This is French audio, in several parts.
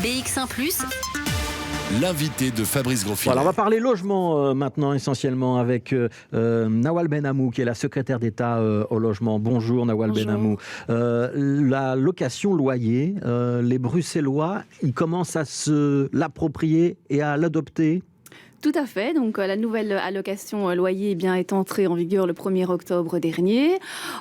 BX1 ⁇ l'invité de Fabrice Grosfilet. Voilà, on va parler logement maintenant essentiellement avec Nawal Benhamou qui est la secrétaire d'État au logement. Bonjour Nawal Benhamou. La location loyer, les Bruxellois, ils commencent à se l'approprier et à l'adopter. Tout à fait. Donc, la nouvelle allocation loyer est entrée en vigueur le 1er octobre dernier.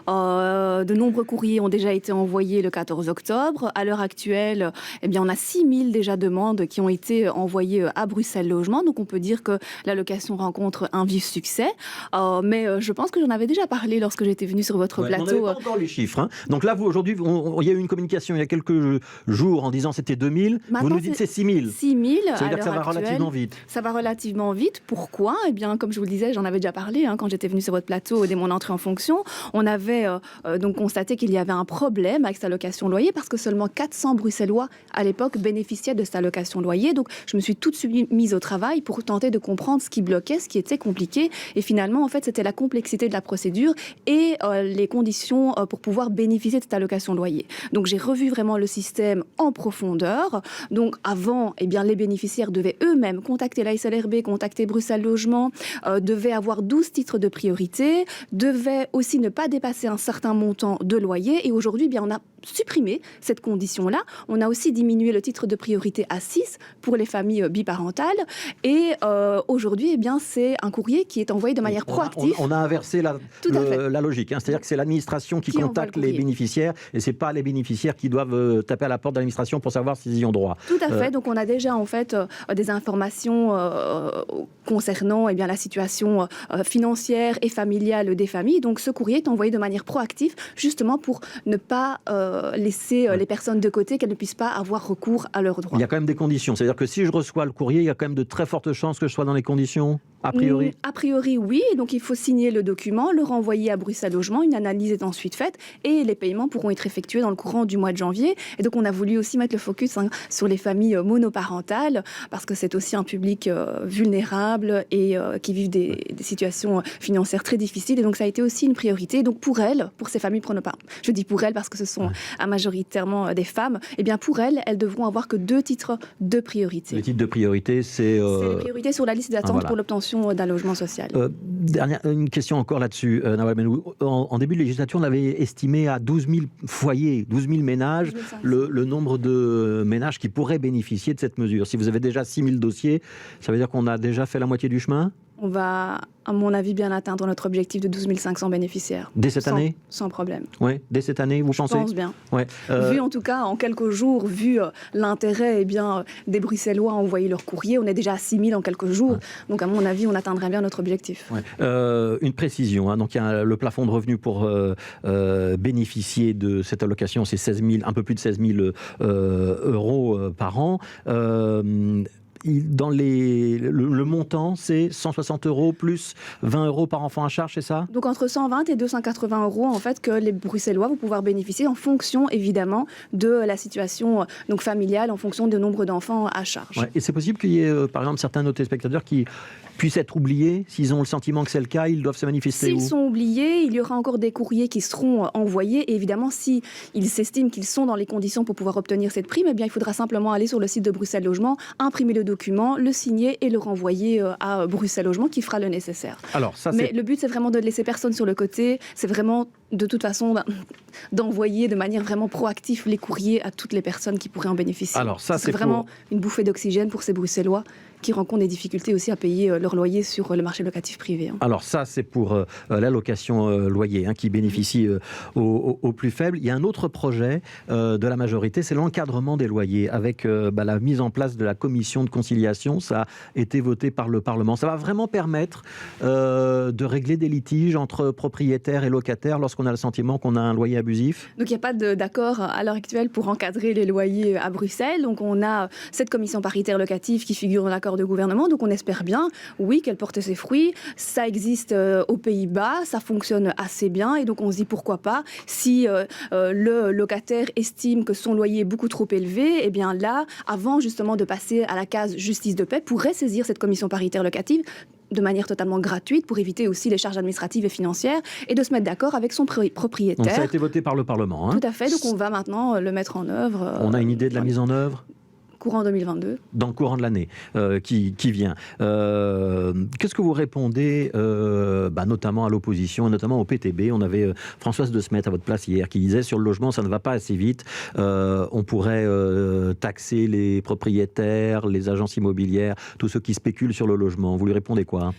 De nombreux courriers ont déjà été envoyés le 14 octobre. À l'heure actuelle, on a 6000 déjà demandes qui ont été envoyées à Bruxelles Logement. Donc, on peut dire que l'allocation rencontre un vif succès. Mais je pense que j'en avais déjà parlé lorsque j'étais venue sur votre plateau. On n'avait pas encore les chiffres. Hein. Donc là, vous, aujourd'hui, il y a eu une communication il y a quelques jours en disant que c'était 2000. Maintenant, vous nous dites que c'est 6000. 6000. Ça veut dire que ça va relativement vite. Ça va relativement vite. Pourquoi ? Comme je vous le disais, j'en avais déjà parlé quand j'étais venue sur votre plateau dès mon entrée en fonction. On avait donc constaté qu'il y avait un problème avec cette allocation loyer parce que seulement 400 Bruxellois à l'époque bénéficiaient de cette allocation loyer. Donc je me suis tout de suite mise au travail pour tenter de comprendre ce qui bloquait, ce qui était compliqué. Et finalement, en fait, c'était la complexité de la procédure et les conditions pour pouvoir bénéficier de cette allocation loyer. Donc j'ai revu vraiment le système en profondeur. Donc avant, les bénéficiaires devaient eux-mêmes contacter la SLRB, contacter Bruxelles Logement, devaient avoir 12 titres de priorité, devaient aussi ne pas dépasser un certain montant de loyer. Et aujourd'hui, on a supprimé cette condition-là. On a aussi diminué le titre de priorité à 6 pour les familles biparentales. Et aujourd'hui, c'est un courrier qui est envoyé de manière proactive. On a inversé la logique. C'est-à-dire que c'est l'administration qui contacte les bénéficiaires et ce n'est pas les bénéficiaires qui doivent taper à la porte de l'administration pour savoir s'ils y ont droit. Tout à fait. Donc on a déjà en fait des informations concernant la situation financière et familiale des familles. Donc ce courrier est envoyé de manière proactive justement pour ne pas laisser les personnes de côté, qu'elles ne puissent pas avoir recours à leurs droits. Il y a quand même des conditions. C'est-à-dire que si je reçois le courrier, il y a quand même de très fortes chances que je sois dans les conditions, a priori. A priori, oui. Donc il faut signer le document, le renvoyer à Bruxelles Logement. Une analyse est ensuite faite et les paiements pourront être effectués dans le courant du mois de janvier. Et donc on a voulu aussi mettre le focus sur les familles monoparentales parce que c'est aussi un public vulnérables et qui vivent des situations financières très difficiles. Et donc, ça a été aussi une priorité. Donc, pour elles, pour ces familles, je dis pour elles parce que ce sont majoritairement des femmes, pour elles devront avoir que 2 titres de priorité. Les titres de priorité, c'est les priorités sur la liste d'attente pour l'obtention d'un logement social. Une question encore là-dessus, Nawal Benhamou. En début de législature, on avait estimé à 12 000 foyers, 12 000 ménages, le nombre de ménages qui pourraient bénéficier de cette mesure. Si vous avez déjà 6 000 dossiers, ça veut dire qu'on a déjà fait la moitié du chemin ? On va, à mon avis, bien atteindre notre objectif de 12 500 bénéficiaires. Dès cette année ? Sans problème. Oui, dès cette année, vous pensez ? Je pense bien. Ouais. Vu en tout cas, en quelques jours, vu l'intérêt des Bruxellois à envoyer leur courrier, on est déjà à 6 000 en quelques jours. Ouais. Donc à mon avis, on atteindrait bien notre objectif. Ouais. Une précision, donc il y a le plafond de revenus pour bénéficier de cette allocation, c'est un peu plus de 16 000 euros par an. Dans le montant, c'est 160 euros plus 20 euros par enfant à charge, c'est ça ? Donc entre 120 et 280 euros en fait que les Bruxellois vont pouvoir bénéficier en fonction évidemment de la situation familiale, en fonction du nombre d'enfants à charge. Ouais. Et c'est possible qu'il y ait par exemple certains de nos téléspectateurs qui puissent être oubliés, s'ils ont le sentiment que c'est le cas, ils doivent se manifester. S'ils sont oubliés, il y aura encore des courriers qui seront envoyés. Et évidemment, s'ils s'estiment qu'ils sont dans les conditions pour pouvoir obtenir cette prime, il faudra simplement aller sur le site de Bruxelles Logement, imprimer le document, le signer et le renvoyer à Bruxelles Logement qui fera le nécessaire. Alors, Mais le but, c'est vraiment de ne laisser personne sur le côté. C'est vraiment, de toute façon, d'envoyer de manière vraiment proactive les courriers à toutes les personnes qui pourraient en bénéficier. Alors, ça, c'est vraiment une bouffée d'oxygène pour ces Bruxellois qui rencontrent des difficultés aussi à payer leur loyer sur le marché locatif privé. Alors ça, c'est pour l'allocation loyer qui bénéficie aux plus faibles. Il y a un autre projet de la majorité, c'est l'encadrement des loyers avec la mise en place de la commission de conciliation. Ça a été voté par le Parlement. Ça va vraiment permettre de régler des litiges entre propriétaires et locataires lorsqu'on a le sentiment qu'on a un loyer abusif. Donc il n'y a pas d'accord à l'heure actuelle pour encadrer les loyers à Bruxelles. Donc on a cette commission paritaire locative qui figure dans l'accord de gouvernement. Donc on espère bien, oui, qu'elle porte ses fruits. Ça existe aux Pays-Bas, ça fonctionne assez bien. Et donc on se dit pourquoi pas, si le locataire estime que son loyer est beaucoup trop élevé, là, avant justement de passer à la case justice de paix, pourrait saisir cette commission paritaire locative de manière totalement gratuite pour éviter aussi les charges administratives et financières et de se mettre d'accord avec son propriétaire. Donc ça a été voté par le Parlement. Tout à fait, donc on va maintenant le mettre en œuvre. On a une idée de la mise en œuvre ? courant 2022. Dans le courant de l'année qui vient. Qu'est-ce que vous répondez notamment à l'opposition, notamment au PTB? On avait Françoise De Smet à votre place hier qui disait sur le logement, ça ne va pas assez vite. On pourrait taxer les propriétaires, les agences immobilières, tous ceux qui spéculent sur le logement. Vous lui répondez quoi?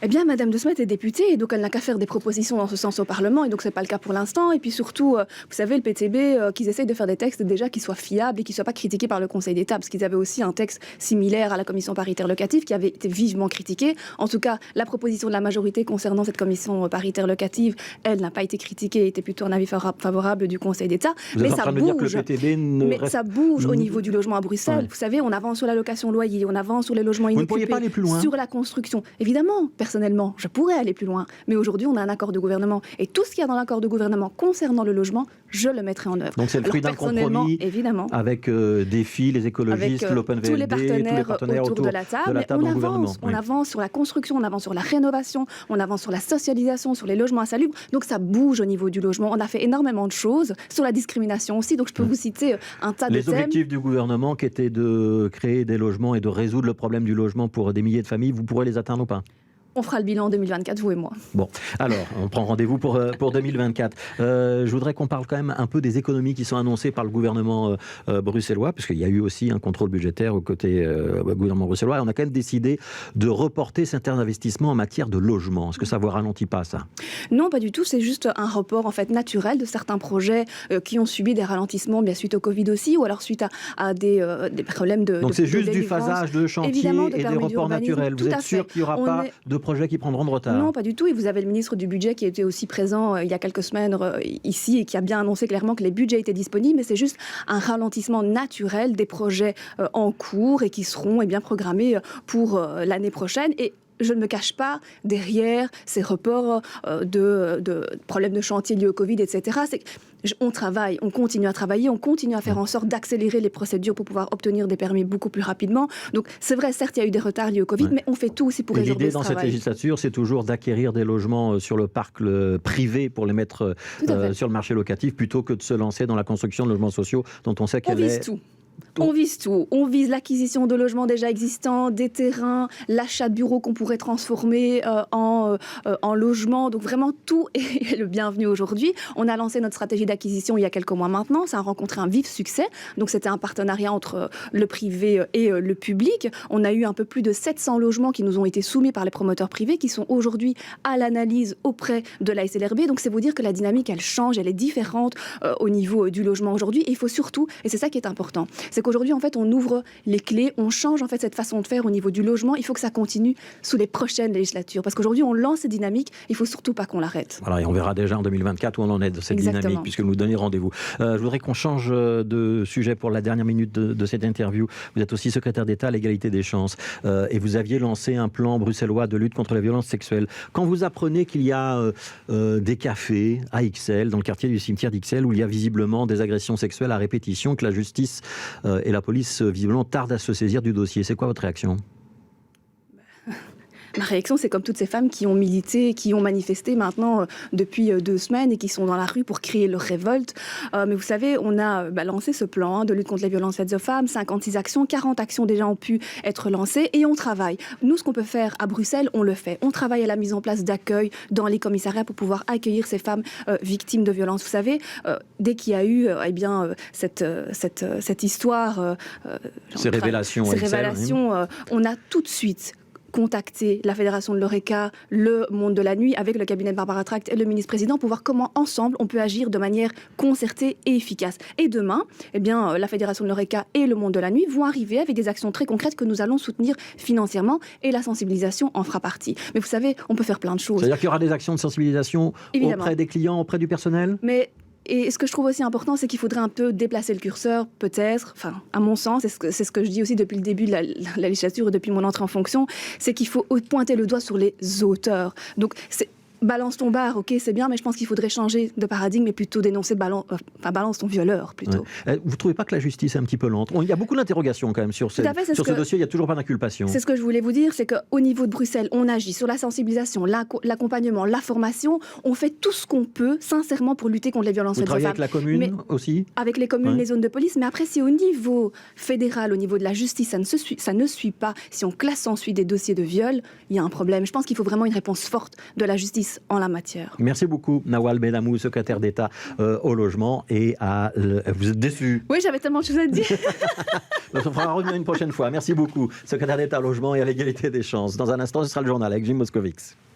Eh bien, Madame De Smet est députée, et donc elle n'a qu'à faire des propositions dans ce sens au Parlement, et donc c'est pas le cas pour l'instant. Et puis surtout, vous savez, le PTB, qu'ils essayent de faire des textes déjà qui soient fiables et qui ne soient pas critiqués par le Conseil d'État, parce qu'ils avaient aussi un texte similaire à la commission paritaire locative qui avait été vivement critiqué. En tout cas, la proposition de la majorité concernant cette commission paritaire locative, elle n'a pas été critiquée, était plutôt un avis favorable du Conseil d'État. Vous êtes en train de me dire que le PTB ça bouge au niveau du logement à Bruxelles. Ouais. Vous savez, on avance sur la location loyer, on avance sur les logements inoccupés. Vous ne pourriez pas aller plus loin? Sur la construction. Évidemment, personnellement, je pourrais aller plus loin. Mais aujourd'hui, on a un accord de gouvernement. Et tout ce qu'il y a dans l'accord de gouvernement concernant le logement, je le mettrai en œuvre. Donc c'est le fruit d'un compromis évidemment, avec DEFI, les écologistes, l'OpenVLD, tous les partenaires autour de la table. Mais on avance sur la construction, on avance sur la rénovation, on avance sur la socialisation, sur les logements insalubres. Donc ça bouge au niveau du logement. On a fait énormément de choses sur la discrimination aussi. Donc je peux vous citer un tas de thèmes. Les objectifs du gouvernement qui étaient de créer des logements et de résoudre le problème du logement pour des milliers de familles, vous pourrez les atteindre ou pas? On fera le bilan en 2024, vous et moi. Bon, alors, on prend rendez-vous pour 2024. Je voudrais qu'on parle quand même un peu des économies qui sont annoncées par le gouvernement bruxellois, parce qu'il y a eu aussi un contrôle budgétaire au côté gouvernement bruxellois, et on a quand même décidé de reporter certains investissements en matière de logement. Est-ce que ça ne vous ralentit pas, ça? Non, pas du tout. C'est juste un report en fait naturel de certains projets qui ont subi des ralentissements, bien suite au Covid aussi, ou alors suite à des problèmes de... Donc c'est juste du phasage de chantier et des reports naturels. Vous êtes sûr qu'il n'y aura pas de projets qui prendront de retard? Non, pas du tout. Et vous avez le ministre du Budget qui était aussi présent il y a quelques semaines ici et qui a bien annoncé clairement que les budgets étaient disponibles, mais c'est juste un ralentissement naturel des projets en cours et qui seront bien programmés pour l'année prochaine. Et je ne me cache pas derrière ces reports de problèmes de chantier liés au Covid, etc. On travaille, on continue à travailler, on continue à faire en sorte d'accélérer les procédures pour pouvoir obtenir des permis beaucoup plus rapidement. Donc c'est vrai, certes, il y a eu des retards liés au Covid, mais on fait tout aussi pour résorber ce travail. L'idée dans cette législature, c'est toujours d'acquérir des logements sur le parc privé pour les mettre sur le marché locatif, plutôt que de se lancer dans la construction de logements sociaux dont on sait qu'elle est... Tout. On vise tout. On vise l'acquisition de logements déjà existants, des terrains, l'achat de bureaux qu'on pourrait transformer en logements. Donc vraiment, tout est le bienvenu aujourd'hui. On a lancé notre stratégie d'acquisition il y a quelques mois maintenant. Ça a rencontré un vif succès. Donc c'était un partenariat entre le privé et le public. On a eu un peu plus de 700 logements qui nous ont été soumis par les promoteurs privés, qui sont aujourd'hui à l'analyse auprès de la SLRB. Donc c'est vous dire que la dynamique, elle change, elle est différente au niveau du logement aujourd'hui. Et il faut surtout, et c'est ça qui est important, c'est qu'aujourd'hui, en fait, on ouvre les clés, on change en fait cette façon de faire au niveau du logement. Il faut que ça continue sous les prochaines législatures. Parce qu'aujourd'hui, on lance cette dynamique, il ne faut surtout pas qu'on l'arrête. Voilà, et on verra déjà en 2024 où on en est de cette dynamique, puisque nous donnez rendez-vous. Je voudrais qu'on change de sujet pour la dernière minute de cette interview. Vous êtes aussi secrétaire d'État à l'égalité des chances et vous aviez lancé un plan bruxellois de lutte contre la violence sexuelle. Quand vous apprenez qu'il y a des cafés à Ixelles, dans le quartier du cimetière d'Ixelles, où il y a visiblement des agressions sexuelles à répétition, que la justice et la police visiblement tardent à se saisir du dossier, c'est quoi votre réaction ? Ma réaction, c'est comme toutes ces femmes qui ont milité, qui ont manifesté maintenant depuis 2 semaines et qui sont dans la rue pour crier leur révolte. Mais vous savez, on a lancé ce plan de lutte contre les violences faites aux femmes, 56 actions, 40 actions déjà ont pu être lancées et on travaille. Nous, ce qu'on peut faire à Bruxelles, on le fait. On travaille à la mise en place d'accueil dans les commissariats pour pouvoir accueillir ces femmes victimes de violences. Vous savez, dès qu'il y a eu cette histoire... ces révélations, on a tout de suite contacter la Fédération de l'Horeca, le Monde de la Nuit, avec le cabinet de Barbara Tract et le ministre-président pour voir comment, ensemble, on peut agir de manière concertée et efficace. Et demain, la Fédération de l'Horeca et le Monde de la Nuit vont arriver avec des actions très concrètes que nous allons soutenir financièrement et la sensibilisation en fera partie. Mais vous savez, on peut faire plein de choses. C'est-à-dire qu'il y aura des actions de sensibilisation auprès des clients, auprès du personnel ? Et ce que je trouve aussi important, c'est qu'il faudrait un peu déplacer le curseur, peut-être, enfin, à mon sens, c'est ce que je dis aussi depuis le début de la législature et depuis mon entrée en fonction, c'est qu'il faut pointer le doigt sur les auteurs. Donc, balance ton bar, ok, c'est bien, mais je pense qu'il faudrait changer de paradigme et plutôt dénoncer balance ton violeur, plutôt. Ouais. Vous ne trouvez pas que la justice est un petit peu lente? Il y a beaucoup d'interrogations quand même sur ce dossier, il n'y a toujours pas d'inculpation. C'est ce que je voulais vous dire, c'est qu'au niveau de Bruxelles, on agit sur la sensibilisation, l'accompagnement, la formation, on fait tout ce qu'on peut, sincèrement, pour lutter contre les violences faites aux femmes. Vous travaillez avec la commune aussi? Avec les communes, les zones de police, mais après, si au niveau fédéral, au niveau de la justice, ça ne suit pas, si on classe ensuite des dossiers de viol, il y a un problème. Je pense qu'il faut vraiment une réponse forte de la justice en la matière. Merci beaucoup, Nawal Benamou, secrétaire d'État au logement. Et vous êtes déçu? Oui, j'avais tellement de choses à dire. On fera revenir une prochaine fois. Merci beaucoup, secrétaire d'État au logement et à l'égalité des chances. Dans un instant, ce sera le journal avec Jim Moscovix.